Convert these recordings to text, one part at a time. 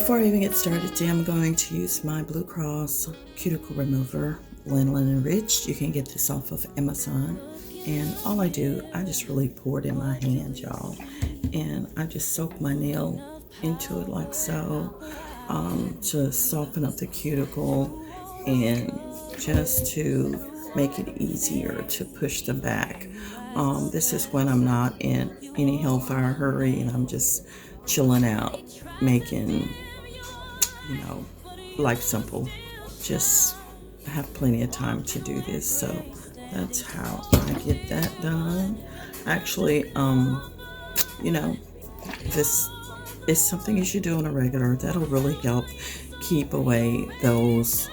Before I even get started today, I'm going to use my Blue Cross Cuticle Remover, Lanolin Enriched. You can get this off of Amazon. And all I do, I just really pour it in my hand, y'all. And I just soak my nail into it like so, to soften up the cuticle and just to make it easier to push them back. This is when I'm not in any hellfire hurry and I'm just chilling out, making, life simple. Just have plenty of time to do this, so that's how I get that done. Actually, this is something you should do on a regular. That'll really help keep away those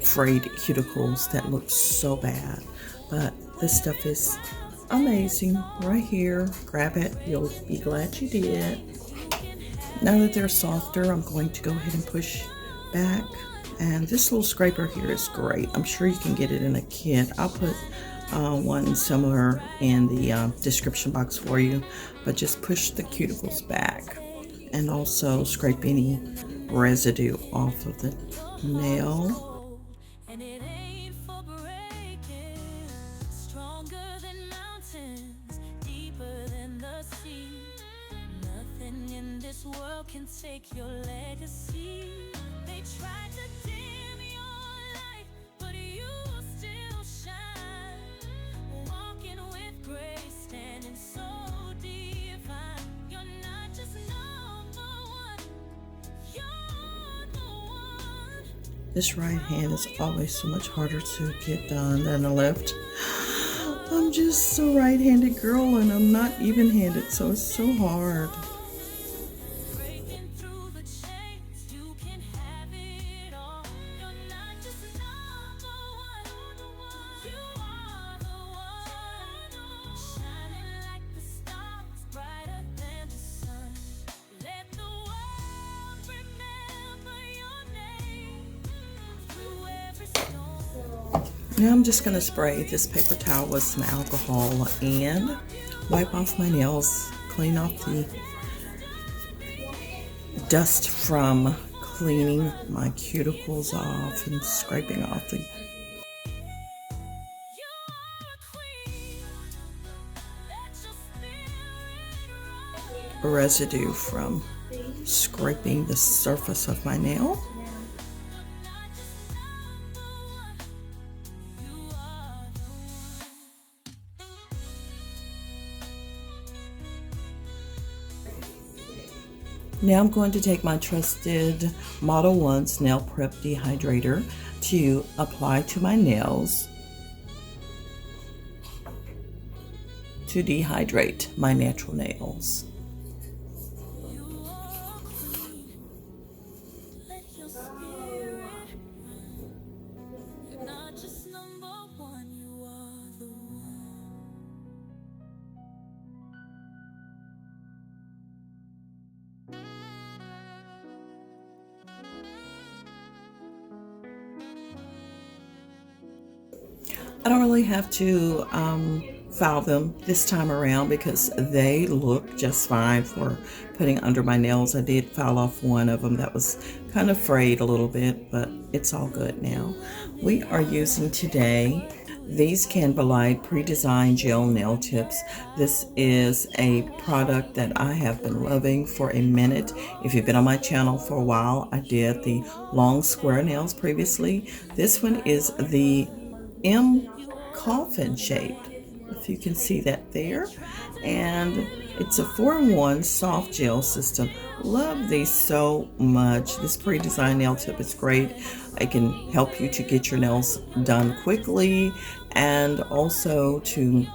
frayed cuticles that look so bad. But this stuff is amazing right here. Grab it, you'll be glad you did. Now that they're softer, I'm going to go ahead and push back. And this little scraper here is great. I'm sure you can get it in a kit. I'll put one similar in the description box for you. But just push the cuticles back and also scrape any residue off of the nail. Can take your legacy. They tried to dim your light, but you still shine. Walking with grace, standing so divine. You're not just number one, you're the one. This right hand is always so much harder to get done than the left. I'm just a right-handed girl and I'm not even-handed, so it's so hard. Now I'm just going to spray this paper towel with some alcohol and wipe off my nails, clean off the dust from cleaning my cuticles off and scraping off the residue from scraping the surface of my nail. Now I'm going to take my trusted Model 1's Nail Prep Dehydrator to apply to my nails to dehydrate my natural nails. I don't really have to file them this time around because they look just fine for putting under my nails. I did file off one of them that was kind of frayed a little bit, but it's all good now. We are using today these Canvalite pre-designed gel nail tips. This is a product that I have been loving for a minute. If you've been on my channel for a while, I did the long square nails previously. This one is the M coffin shape, if you can see that there, and it's a 4-in-1 soft gel system. Love these so much. This pre-designed nail tip is great. It can help you to get your nails done quickly and also to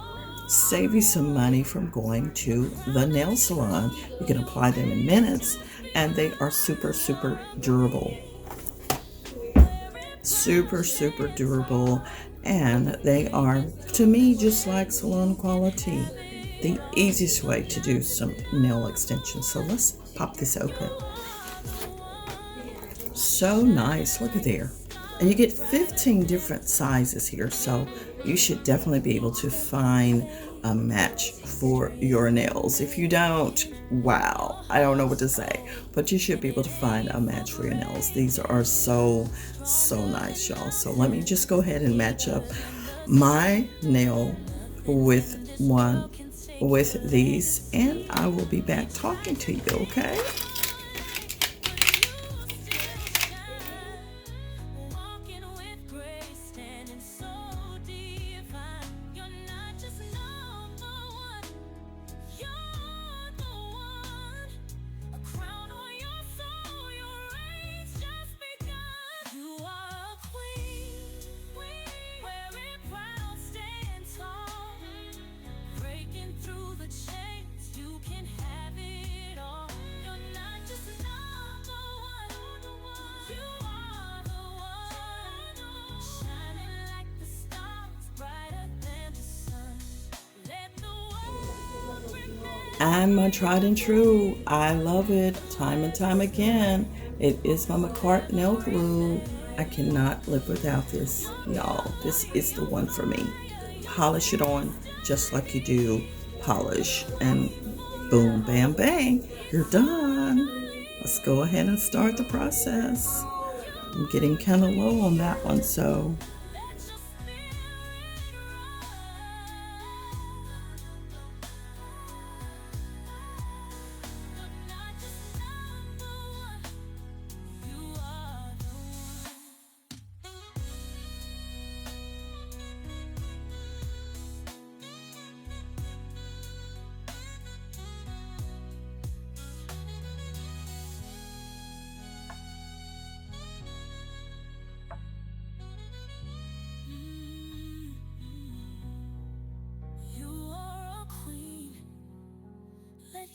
save you some money from going to the nail salon. You can apply them in minutes and they are super durable. Super durable. And they are, to me, just like salon quality, the easiest way to do some nail extensions. So let's pop this open. So nice, look at there. And you get 15 different sizes here, so you should definitely be able to find a match for your nails. If you don't, wow, I don't know what to say, but you should be able to find a match for your nails. These are so nice, y'all. So let me just go ahead and match up my nail with these, and I will be back talking to you, okay? And my tried and true, I love it time and time again. It is my McCart nail glue. I cannot live without this, y'all. This is the one for me. Polish it on just like you do polish, and boom, bam, bang, you're done. Let's go ahead and start the process. I'm getting kind of low on that one, so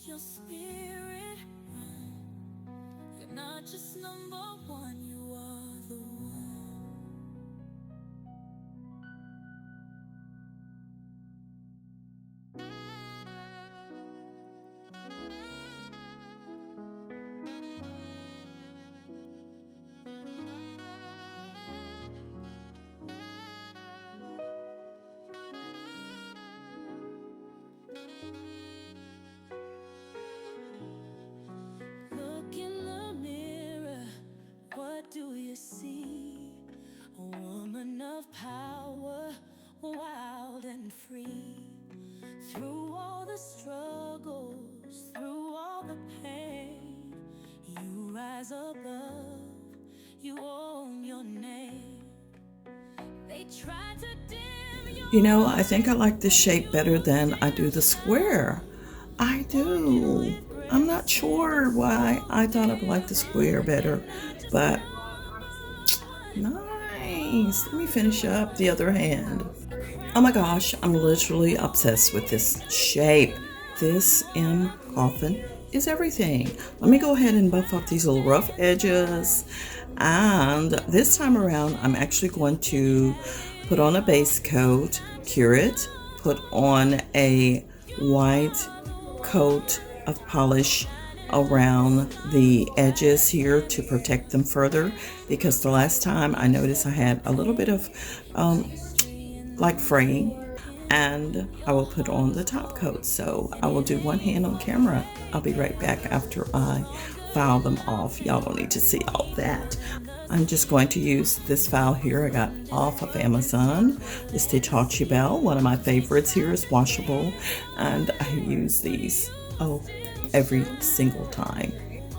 your spirit run. You're not just number one, you are the one. Look in the mirror, what do you see? A woman of power, wild and free. Through all the struggles, through all the pain, you rise above, you own your name. They try to dim your you know, I think I like this shape better than I do the square. I do. I'm not sure why. I thought I'd like the square better, but nice. Let me finish up the other hand. Oh my gosh, I'm literally obsessed with this shape. This M coffin is everything. Let me go ahead and buff up these little rough edges. And this time around, I'm actually going to put on a base coat, cure it, put on a white coat of polish around the edges here to protect them further, because the last time I noticed I had a little bit of like fraying, and I will put on the top coat. So I will do one hand on camera. I'll be right back after I file them off. Y'all don't need to see all that. I'm just going to use this file here I got off of Amazon. This Hitachi Bell, one of my favorites here, is washable, and I use these every single time.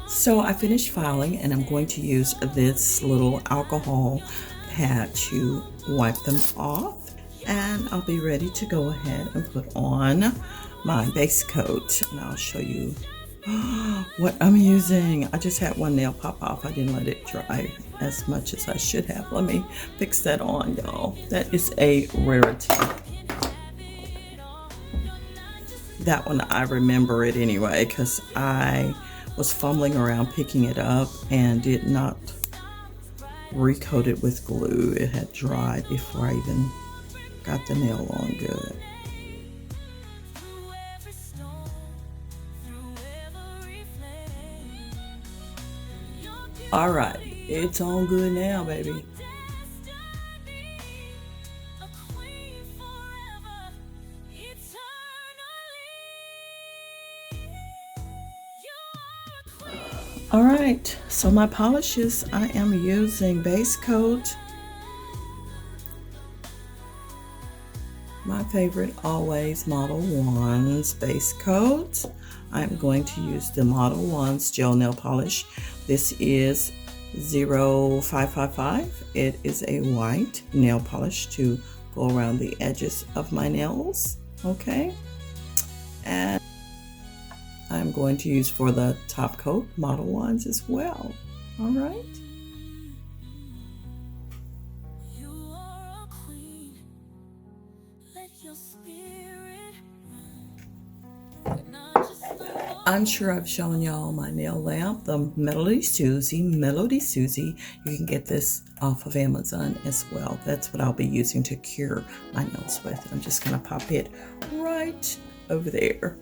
So I finished filing, and I'm going to use this little alcohol pad to wipe them off, and I'll be ready to go ahead and put on my base coat, and I'll show you what I'm using. I just had one nail pop off. I didn't let it dry as much as I should have. Let me fix that on, y'all. That is a rarity. That one, I remember it anyway, because I was fumbling around picking it up and did not recoat it with glue. It had dried before I even got the nail on good. All right, it's on good now, baby. All right, so my polishes, I am using base coat. My favorite always Model 1's base coat. I'm going to use the Model 1's gel nail polish. This is 0555. It is a white nail polish to go around the edges of my nails. Okay. And I'm going to use for the top coat Model 1's as well. All right. I'm sure I've shown y'all my nail lamp, the Melody Susie. You can get this off of Amazon as well. That's what I'll be using to cure my nails with. I'm just going to pop it right over there.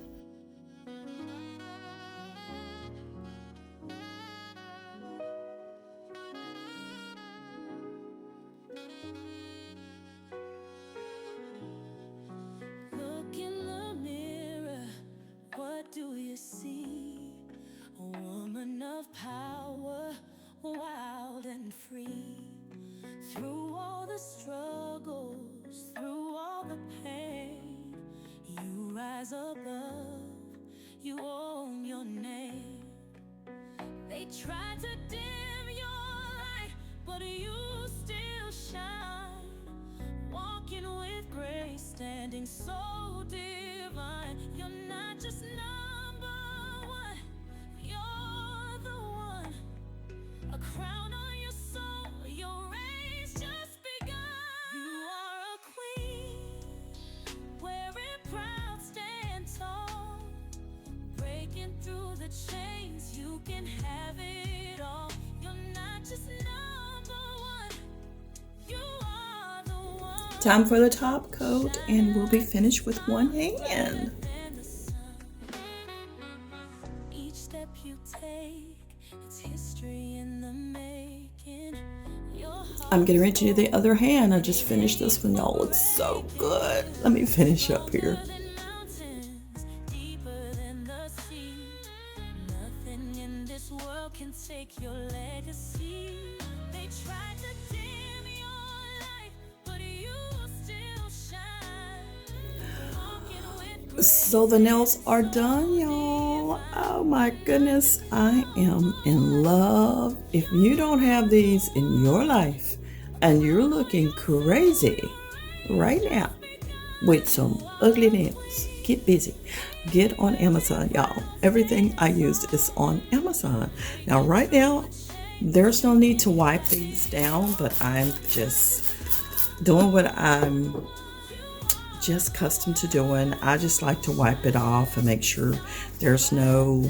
Do you see a woman of power, wild and free? Through all the struggles, through all the pain, you rise above, you own your name. They tried to dim your light, but you still shine, walking with grace, standing so divine. You're not just crown on your soul, your race just begun. You are a queen, wearing proud, stand tall, breaking through the chains, you can have it all. You're not just number one, you are the one. Time for the top coat, and we'll be finished with one hand. Each step you take, it's history in the making. I'm getting ready to do the other hand. I just finished this one. Y'all look so good. Let me finish up here. Nothing in this world can take your legacy. They tried to dim your light, but you still shine. So the nails are done, y'all. Oh my goodness, I am in love. If you don't have these in your life and you're looking crazy right now with some ugly nails, get busy. Get on Amazon, y'all. Everything I used is on Amazon. Now, right now, there's no need to wipe these down, but I'm just doing what I'm just accustomed to doing. I just like to wipe it off and make sure there's no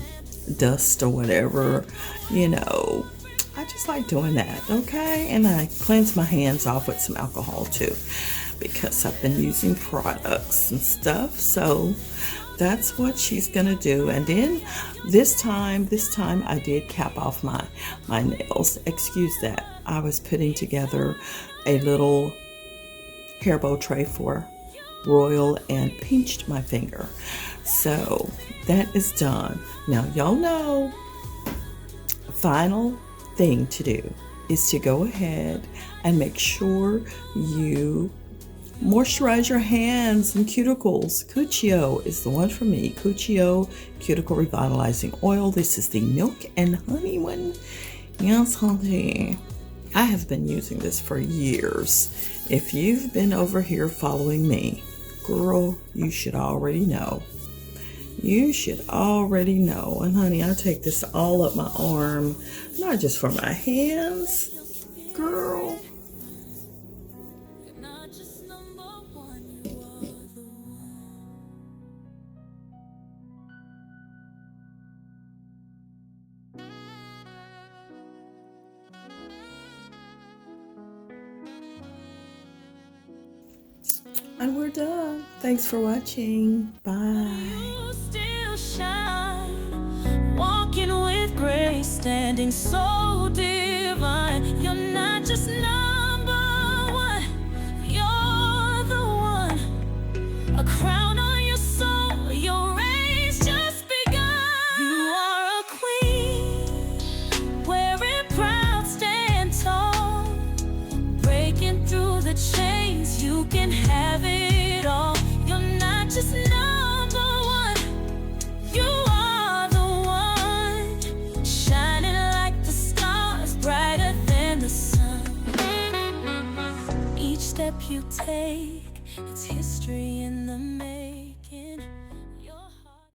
dust or whatever, you know. I just like doing that, okay? And I cleanse my hands off with some alcohol too, because I've been using products and stuff. So that's what she's gonna do. And then this time I did cap off my nails. Excuse that. I was putting together a little hair bow tray for Royal and pinched my finger. So that is done. Now y'all know, final thing to do is to go ahead and make sure you moisturize your hands and cuticles. Cuticle is the one for me. Cuticle Cuticle Revitalizing Oil. This is the milk and honey one. Yes, honey. I have been using this for years. If you've been over here following me, girl, you should already know. You should already know. And honey, I take this all up my arm, not just for my hands, girl. And we're done. Thanks for watching. Bye. You still shine, walking with grace, standing so divine. You're not just number one, you're the one. A crown on your soul, your race just begun. You are a queen, you take, it's history in the making.